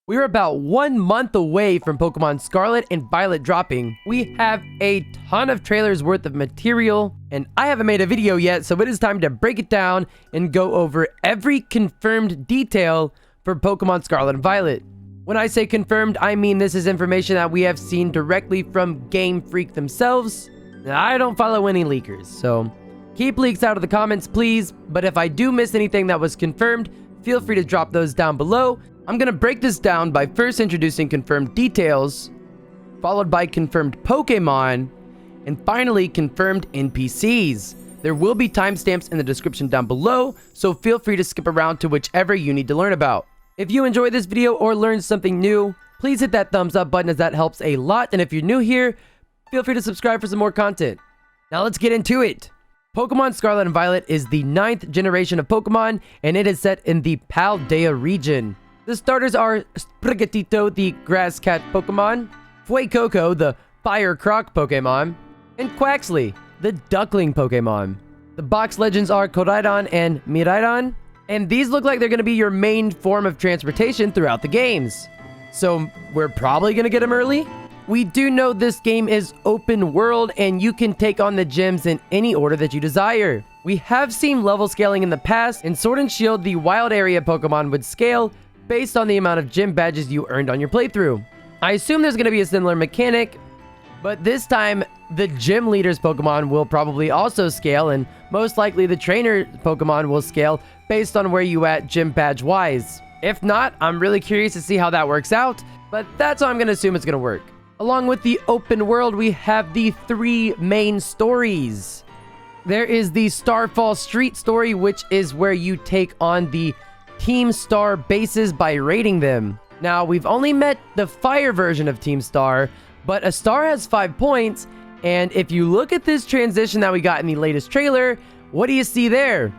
We're about 1 month away from Pokemon Scarlet and Violet dropping. We have a ton of trailers worth of material, and I haven't made a video yet, so it is time to break it down and go over every confirmed detail for Pokemon Scarlet and Violet. When I say confirmed, I mean this is information that we have seen directly from Gamefreak themselves. I don't follow any leakers, so keep leaks out of the comments, please. But if I do miss anything that was confirmed, feel free to drop those down below. I'm going to break this down by first introducing confirmed details, followed by confirmed Pokemon, and finally confirmed NPCs. There will be timestamps in the description down below, so feel free to skip around to whichever you need to learn about. If you enjoyed this video or learned something new, please hit that thumbs up button as that helps a lot. And if you're new here, feel free to subscribe for some more content. Now let's get into it. Pokemon Scarlet and Violet is the 9th generation of Pokemon, and it is set in the Paldea region. The starters are Sprigatito, the grass cat Pokemon, Fuecoco, the fire croc Pokemon, and Quaxley, the duckling Pokemon. The box legends are Koraidon and Miraidon, and these look like they're going to be your main form of transportation throughout the games. So we're probably going to get them early. We do know this game is open world, and you can take on the gyms in any order that you desire. We have seen level scaling in the past. In Sword and Shield, the wild area Pokemon would scale based on the amount of gym badges you earned on your playthrough. I assume there's going to be a similar mechanic, but this time the gym leader's Pokemon will probably also scale, and most likely the trainer Pokemon will scale based on where you at gym badge wise. If not, I'm really curious to see how that works out, but that's how I'm going to assume it's going to work. Along with the open world, we have the 3 main stories. There is the Starfall Street story, which is where you take on the Team Star bases by raiding them. Now, we've only met the fire version of Team Star, but a star has 5 points, and if you look at this transition that we got in the latest trailer, what do you see there?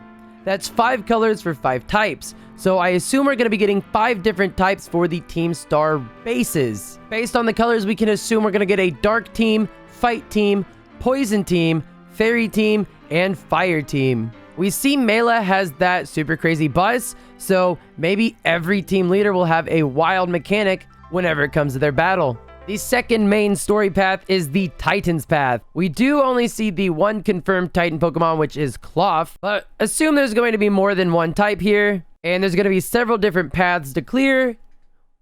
That's 5 colors for 5 types. So I assume we're going to be getting 5 different types for the Team Star bases. Based on the colors, we can assume we're going to get a Dark Team, Fight Team, Poison Team, Fairy Team, and Fire Team. We see Mela has that super crazy bus, so maybe every team leader will have a wild mechanic whenever it comes to their battle. The second main story path is the Titan's Path. We do only see the one confirmed Titan Pokemon, which is Cloth, but assume there's going to be more than one type here, and there's going to be several different paths to clear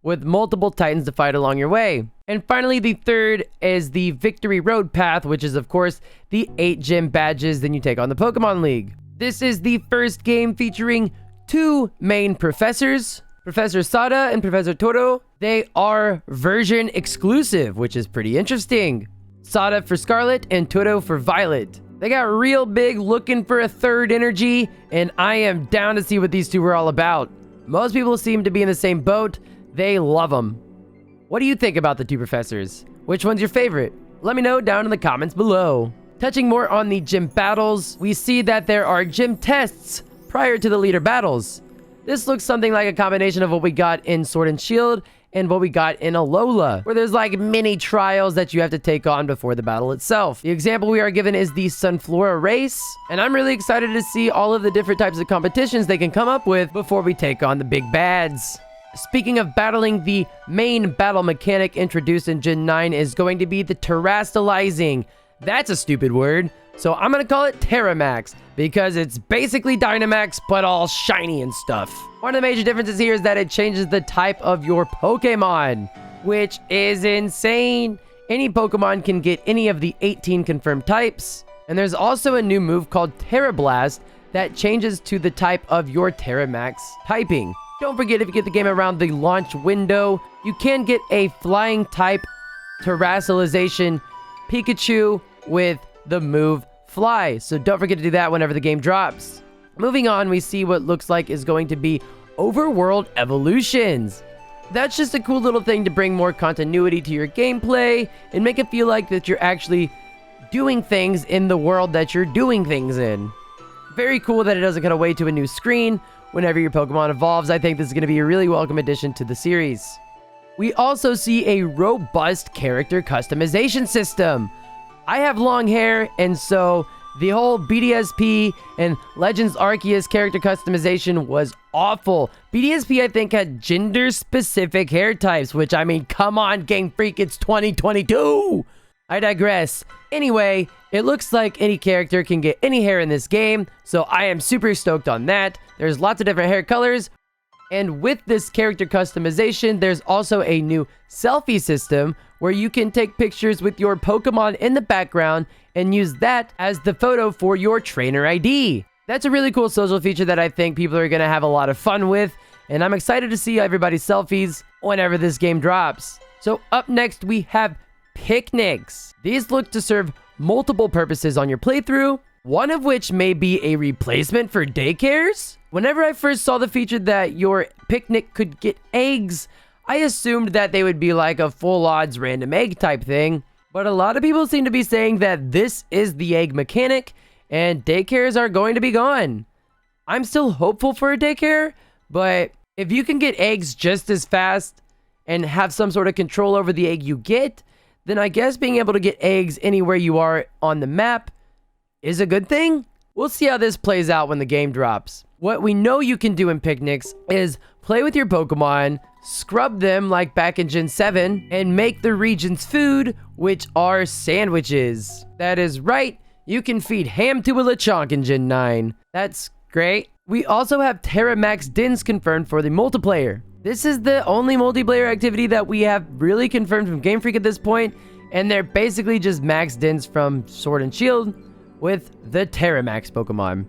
with multiple Titans to fight along your way. And finally, the third is the Victory Road path, which is of course the 8 gym badges then you take on the Pokemon League. This is the first game featuring 2 main professors, Professor Sada and Professor Toro. They are version exclusive, which is pretty interesting. Sada for Scarlet and Toro for Violet. They got real big looking for a third energy, and I am down to see what these 2 are all about. Most people seem to be in the same boat. They love them. What do you think about the 2 professors? Which one's your favorite? Let me know down in the comments below. Touching more on the gym battles, we see that there are gym tests prior to the leader battles. This looks something like a combination of what we got in Sword and Shield and what we got in Alola, where there's like mini trials that you have to take on before the battle itself. The example we are given is the Sunflora race, and I'm really excited to see all of the different types of competitions they can come up with before we take on the big bads. Speaking of battling, the main battle mechanic introduced in Gen 9 is going to be the terastallizing. That's a stupid word, so I'm going to call it Terramax, because it's basically Dynamax, but all shiny and stuff. One of the major differences here is that it changes the type of your Pokemon, which is insane. Any Pokemon can get any of the 18 confirmed types, and there's also a new move called Terra Blast that changes to the type of your Terramax typing. Don't forget, if you get the game around the launch window, you can get a flying type Terastallization Pikachu with the move Fly, so don't forget to do that whenever the game drops. Moving on, we see what looks like is going to be overworld evolutions. That's just a cool little thing to bring more continuity to your gameplay and make it feel like that you're actually doing things in the world that you're doing things in. Very cool that it doesn't cut away to a new screen whenever your Pokemon evolves. I think this is going to be a really welcome addition to the series. We also see a robust character customization system. I have long hair, and so The whole BDSP and Legends Arceus character customization was awful. BDSP, I think, had gender-specific hair types, which, I mean, come on, Gamefreak, it's 2022! I digress. Anyway, it looks like any character can get any hair in this game, so I am super stoked on that. There's lots of different hair colors, and with this character customization, there's also a new selfie system where you can take pictures with your Pokemon in the background and use that as the photo for your trainer ID. That's a really cool social feature that I think people are going to have a lot of fun with, and I'm excited to see everybody's selfies whenever this game drops. So up next, we have picnics. These look to serve multiple purposes on your playthrough, one of which may be a replacement for daycares. Whenever I first saw the feature that your picnic could get eggs, I assumed that they would be like a full odds random egg type thing, but a lot of people seem to be saying that this is the egg mechanic and daycares are going to be gone. I'm still hopeful for a daycare, but if you can get eggs just as fast and have some sort of control over the egg you get, then I guess being able to get eggs anywhere you are on the map is a good thing. We'll see how this plays out when the game drops. What we know you can do in picnics is play with your Pokemon, scrub them like back in Gen 7, and make the region's food, which are sandwiches. That is right, you can feed ham to a Lechonk in Gen 9. That's great. We also have Terramax Dens confirmed for the multiplayer. This is the only multiplayer activity that we have really confirmed from Gamefreak at this point, and they're basically just max dens from Sword and Shield with the Terramax Pokemon.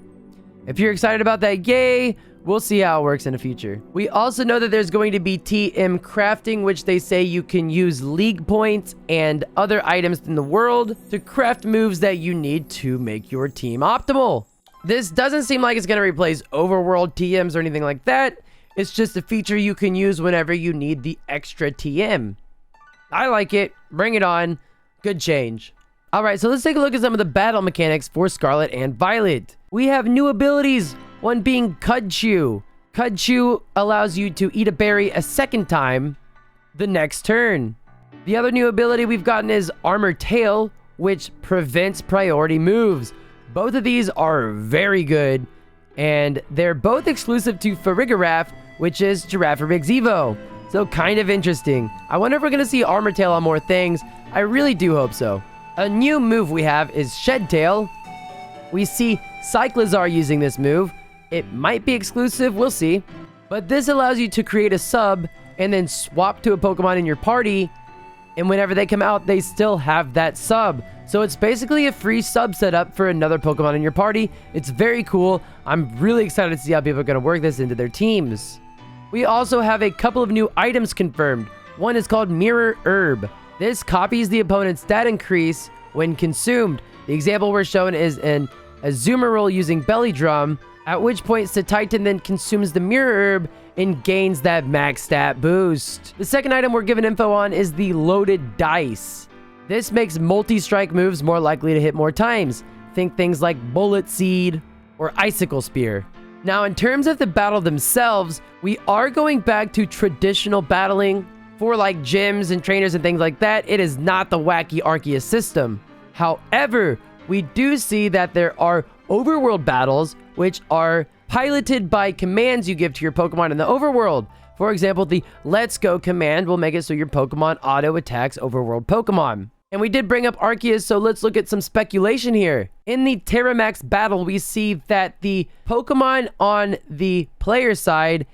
If you're excited about that, yay! We'll see how it works in the future. We also know that there's going to be TM crafting, which they say you can use league points and other items in the world to craft moves that you need to make your team optimal. This doesn't seem like it's going to replace overworld TMs or anything like that. It's just a feature you can use whenever you need the extra TM. I like it. Bring it on. Good change. Alright, so let's take a look at some of the battle mechanics for Scarlet and Violet. We have new abilities, one being Cud Chew. Cud Chew allows you to eat a berry a second time the next turn. The other new ability we've gotten is Armor Tail, which prevents priority moves. Both of these are very good, and they're both exclusive to Farigiraf, which is Girafarig Evo. So kind of interesting. I wonder if we're going to see Armor Tail on more things. I really do hope so. A new move we have is Shed Tail. We see Cyclizar using this move. It might be exclusive, we'll see. But this allows you to create a sub and then swap to a Pokemon in your party. And whenever they come out, they still have that sub. So it's basically a free sub setup for another Pokemon in your party. It's very cool. I'm really excited to see how people are going to work this into their teams. We also have a couple of new items confirmed. One is called Mirror Herb. This copies the opponent's stat increase when consumed. The example we're shown is an Azumarill using Belly Drum, at which point Titan then consumes the Mirror Herb and gains that max stat boost. The second item we're given info on is the Loaded Dice. This makes multi-strike moves more likely to hit more times. Think things like Bullet Seed or Icicle Spear. Now, in terms of the battle themselves, we are going back to traditional battling for like gyms and trainers and things like that. It is not the wacky Arceus system. However, we do see that there are overworld battles, which are piloted by commands you give to your Pokemon in the overworld. For example, the Let's Go command will make it so your Pokemon auto attacks overworld Pokemon. And we did bring up Arceus, so let's look at some speculation here. In the Terramax battle, we see that the Pokemon on the player side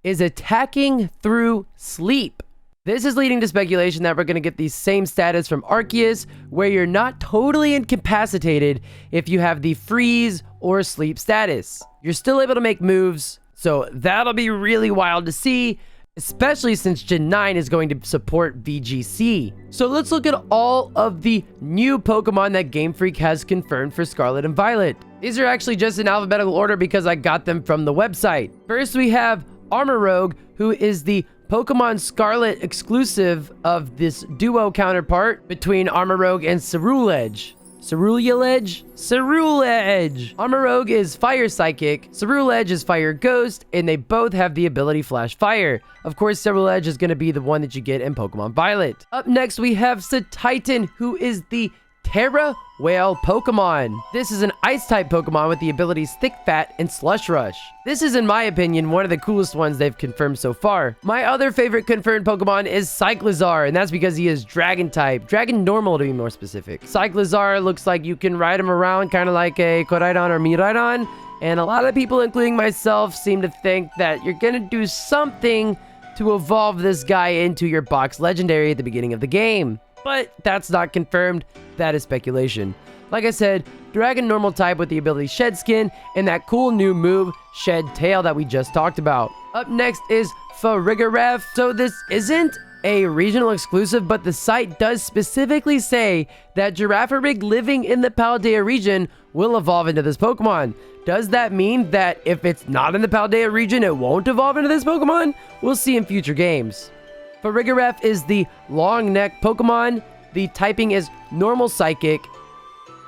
is attacking through sleep. This is leading to speculation that we're going to get the same status from Arceus, where you're not totally incapacitated if you have the freeze or sleep status. You're still able to make moves, so that'll be really wild to see, especially since Gen 9 is going to support VGC. So let's look at all of the new Pokemon that Gamefreak has confirmed for Scarlet and Violet. These are actually just in alphabetical order because I got them from the website. First, we have Armorogue, who is the Pokemon Scarlet exclusive of this duo counterpart between Armorogue and Ceruledge. Ceruledge? Ceruledge! Armorogue is Fire Psychic, Ceruledge is Fire Ghost, and they both have the ability Flash Fire. Of course, Ceruledge is going to be the one that you get in Pokemon Violet. Up next, we have Titan, who is the Terra Whale Pokemon. This is an Ice-type Pokemon with the abilities Thick Fat and Slush Rush. This is, in my opinion, one of the coolest ones they've confirmed so far. My other favorite confirmed Pokemon is Cyclizar, and that's because he is Dragon-type. Dragon Normal, to be more specific. Cyclizar looks like you can ride him around kind of like a Koraidon or Miraidon, and a lot of people, including myself, seem to think that you're gonna do something to evolve this guy into your box legendary at the beginning of the game. But that's not confirmed, that is speculation. Like I said, Dragon Normal type with the ability Shed Skin and that cool new move, Shed Tail, that we just talked about. Up next is Farigiraf. So this isn't a regional exclusive, but the site does specifically say that Girafarig living in the Paldea region will evolve into this Pokemon. Does that mean that if it's not in the Paldea region, it won't evolve into this Pokemon? We'll see in future games. Farigiraf is the long neck Pokemon. The typing is normal psychic,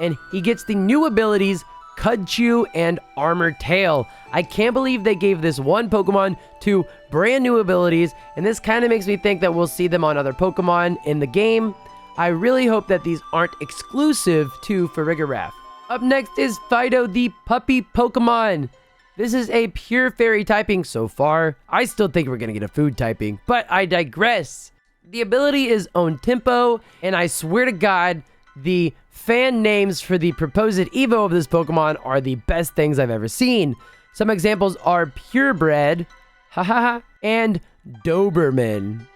and he gets the new abilities Cudchew and Armor Tail. I can't believe they gave this one Pokemon two brand new abilities, and this kind of makes me think that we'll see them on other Pokemon in the game. I really hope that these aren't exclusive to Farigiraf. Up next is Fido, the puppy Pokemon. This is a pure fairy typing so far. I still think we're gonna get a food typing, but I digress. The ability is Own Tempo, and I swear to God, the fan names for the proposed Evo of this Pokemon are the best things I've ever seen. Some examples are Purebred, hahaha, and Doberman.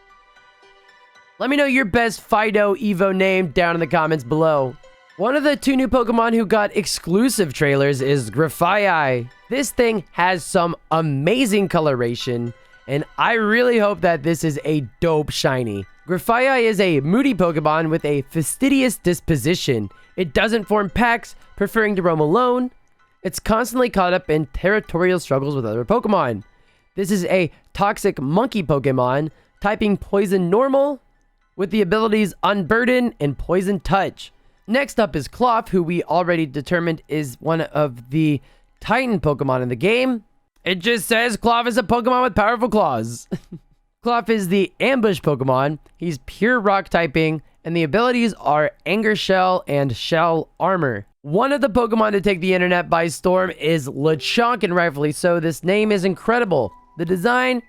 Let me know your best Fido Evo name down in the comments below. One of the two new Pokemon who got exclusive trailers is Grafaiai. This thing has some amazing coloration, and I really hope that this is a dope shiny. Grafaiai is a moody Pokemon with a fastidious disposition. It doesn't form packs, preferring to roam alone. It's constantly caught up in territorial struggles with other Pokemon. This is a toxic monkey Pokemon, typing Poison Normal, with the abilities Unburden and Poison Touch. Next up is Cloth, who we already determined is one of the Titan Pokemon in the game. It just says Cloth is a Pokemon with powerful claws. Cloth is the Ambush Pokemon. He's pure rock typing, and the abilities are Anger Shell and Shell Armor. One of the Pokemon to take the internet by storm is Lechonk, and rightfully so. This name is incredible. The design,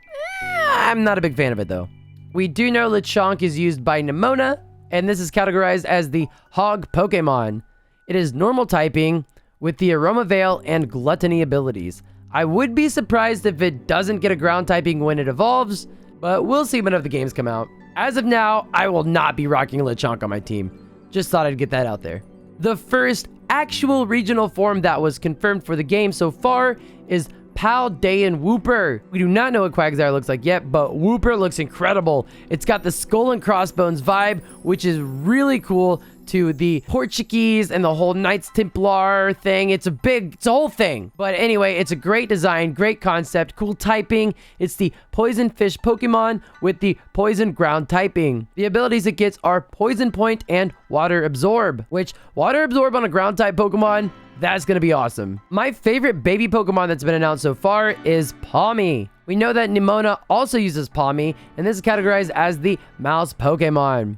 I'm not a big fan of it though. We do know Lechonk is used by Nemona, and this is categorized as the Hog Pokemon. It is normal typing with the Aroma Veil and Gluttony abilities. I would be surprised if it doesn't get a ground typing when it evolves, but we'll see whenever the games come out. As of now, I will not be rocking Lechonk on my team. Just thought I'd get that out there. The first actual regional form that was confirmed for the game so far is Paldean Wooper. We do not know what Quagsire looks like yet, but Wooper looks incredible. It's got the skull and crossbones vibe, which is really cool to the Portuguese and the whole Knights Templar thing. It's a whole thing. But anyway, it's a great design, great concept, cool typing. It's the Poison Fish Pokemon with the Poison Ground typing. The abilities it gets are Poison Point and Water Absorb, which Water Absorb on a ground type Pokemon, that's gonna be awesome. My favorite baby Pokemon that's been announced so far is Pawmi. We know that Nemona also uses Pawmi, and this is categorized as the Mouse Pokemon.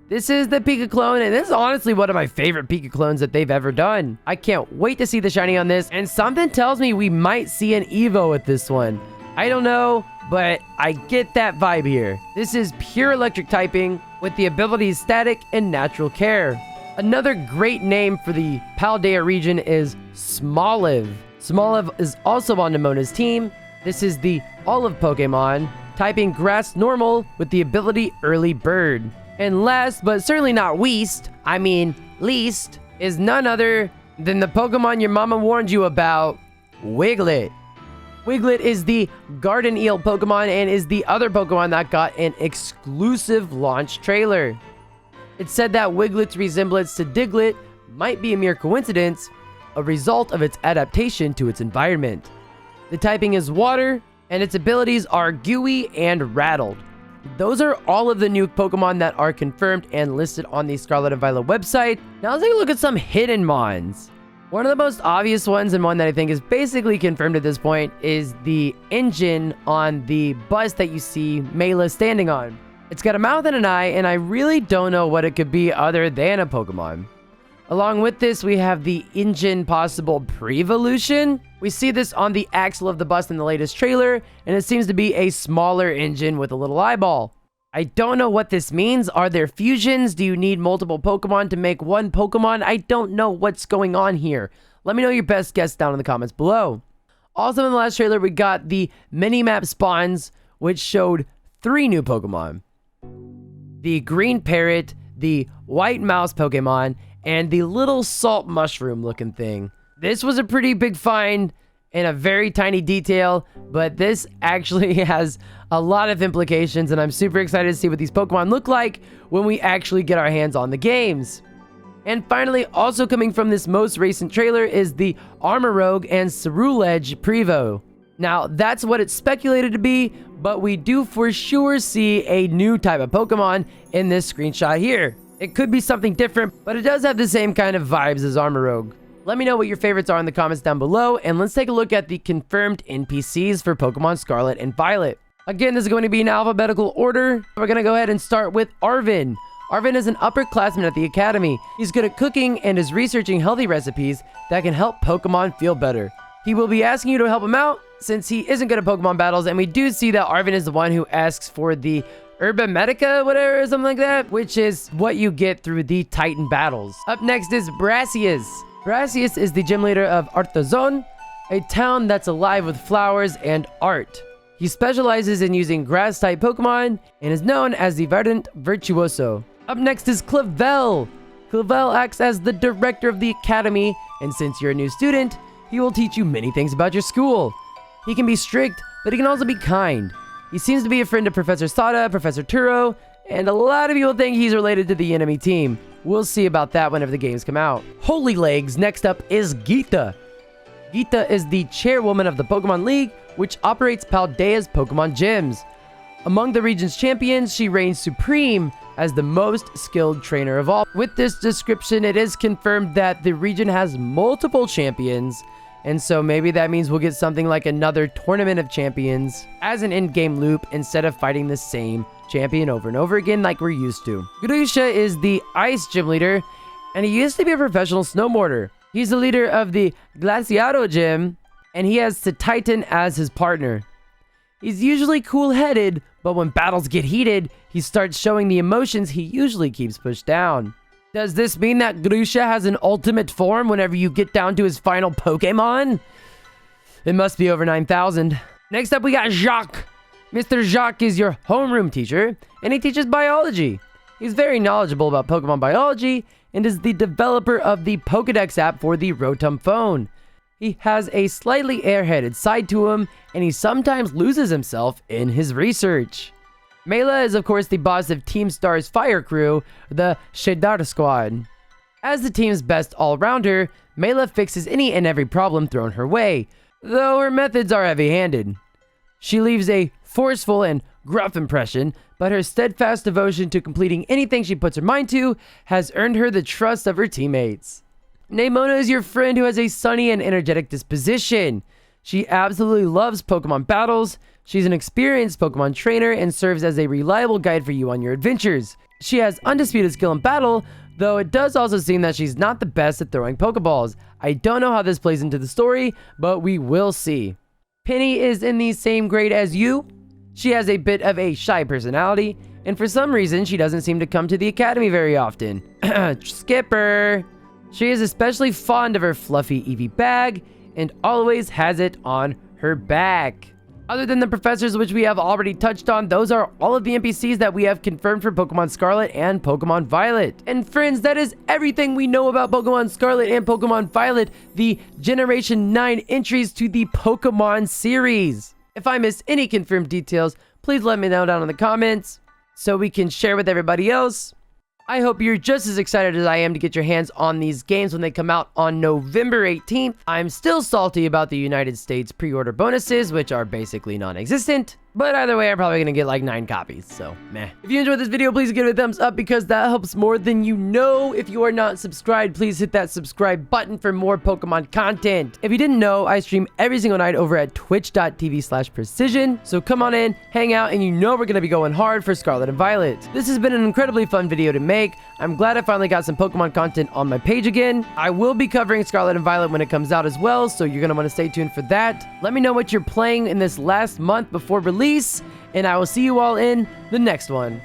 This is the Pika clone, and this is honestly one of my favorite Pika clones that they've ever done. I can't wait to see the shiny on this, and something tells me we might see an Evo with this one. I don't know, but I get that vibe here. This is pure electric typing with the abilities Static and Natural Care. Another great name for the Paldea region is Smoliv. Smoliv is also on Nemona's team. This is the Olive Pokemon, typing Grass Normal with the ability Early Bird. And last, but certainly not least, is none other than the Pokemon your mama warned you about, Wiglet. Wiglet is the Garden Eel Pokemon and is the other Pokemon that got an exclusive launch trailer. It said that Wiglet's resemblance to Diglett might be a mere coincidence, a result of its adaptation to its environment. The typing is Water, and its abilities are Gooey and Rattled. Those are all of the new Pokemon that are confirmed and listed on the Scarlet and Violet website. Now let's take a look at some hidden mons. One of the most obvious ones, and one that I think is basically confirmed at this point, is the engine on the bus that you see Mela standing on. It's got a mouth and an eye, and I really don't know what it could be other than a Pokemon. Along with this, we have the engine possible pre-evolution. We see this on the axle of the bus in the latest trailer, and it seems to be a smaller engine with a little eyeball. I don't know what this means. Are there fusions? Do you need multiple Pokemon to make one Pokemon? I don't know what's going on here. Let me know your best guess down in the comments below. Also in the last trailer, we got the mini-map spawns, which showed 3 new Pokemon. The green parrot, the white mouse Pokemon, and the little salt mushroom looking thing. This was a pretty big find and a very tiny detail, but this actually has a lot of implications, and I'm super excited to see what these Pokemon look like when we actually get our hands on the games. And finally, also coming from this most recent trailer is the Armorogue and Ceruledge Prevo. Now, that's what it's speculated to be, but we do for sure see a new type of Pokemon in this screenshot here. It could be something different, but it does have the same kind of vibes as Armorogue. Let me know what your favorites are in the comments down below, and let's take a look at the confirmed NPCs for Pokemon Scarlet and Violet. Again, this is going to be in alphabetical order. We're going to go ahead and start with Arvin. Arvin is an upperclassman at the academy. He's good at cooking and is researching healthy recipes that can help Pokemon feel better. He will be asking you to help him out since he isn't good at Pokemon battles, and we do see that Arvin is the one who asks for the Herba Medica, whatever, something like that, which is what you get through the Titan battles. Up next is Brassius. Brassius is the gym leader of Artazon, a town that's alive with flowers and art. He specializes in using grass-type Pokemon and is known as the Verdant Virtuoso. Up next is Clavel. Clavel acts as the director of the academy, and since you're a new student, he will teach you many things about your school. He can be strict, but he can also be kind. He seems to be a friend of Professor Sada, Professor Turo, and a lot of people think he's related to the enemy team. We'll see about that whenever the games come out. Holy Legs, next up is Geeta. Geeta is the chairwoman of the Pokemon League, which operates Paldea's Pokemon gyms. Among the region's champions, she reigns supreme as the most skilled trainer of all. With this description, it is confirmed that the region has multiple champions, and so maybe that means we'll get something like another tournament of champions as an in-game loop instead of fighting the same champion over and over again like we're used to. Grusha is the ice gym leader, and he used to be a professional snowboarder. He's the leader of the Glaciado gym, and he has Titan as his partner. He's usually cool-headed, but when battles get heated, he starts showing the emotions he usually keeps pushed down. Does this mean that Grusha has an ultimate form whenever you get down to his final Pokemon? It must be over 9,000. Next up, we got Jacques. Mr. Jacques is your homeroom teacher, and he teaches biology. He's very knowledgeable about Pokemon biology, and is the developer of the Pokedex app for the Rotom phone. He has a slightly airheaded side to him, and he sometimes loses himself in his research. Mela is of course the boss of Team Star's fire crew, the Shadar Squad. As the team's best all-rounder, Mela fixes any and every problem thrown her way, though her methods are heavy-handed. She leaves a forceful and gruff impression, but her steadfast devotion to completing anything she puts her mind to has earned her the trust of her teammates. Nemona is your friend who has a sunny and energetic disposition. She absolutely loves Pokemon battles. She's an experienced Pokemon trainer and serves as a reliable guide for you on your adventures. She has undisputed skill in battle, though it does also seem that she's not the best at throwing Pokeballs. I don't know how this plays into the story, but we will see. Penny is in the same grade as you. She has a bit of a shy personality, and for some reason, she doesn't seem to come to the academy very often. Skipper! She is especially fond of her fluffy Eevee bag, and always has it on her back. Other than the professors, which we have already touched on, those are all of the NPCs that we have confirmed for Pokemon Scarlet and Pokemon Violet. And friends, that is everything we know about Pokemon Scarlet and Pokemon Violet, the Generation 9 entries to the Pokemon series. If I missed any confirmed details, please let me know down in the comments so we can share with everybody else. I hope you're just as excited as I am to get your hands on these games when they come out on November 18th. I'm still salty about the United States pre-order bonuses, which are basically non-existent, But either way, I'm probably gonna get like 9 copies, so meh. If you enjoyed this video, please give it a thumbs up because that helps more than you know. If you are not subscribed, please hit that subscribe button for more Pokemon content. If you didn't know, I stream every single night over at twitch.tv/precision. So come on in, hang out, and you know we're gonna be going hard for Scarlet and Violet. This has been an incredibly fun video to make. I'm glad I finally got some Pokemon content on my page again. I will be covering Scarlet and Violet when it comes out as well, so you're gonna want to stay tuned for that. Let me know what you're playing in this last month before release, and I will see you all in the next one.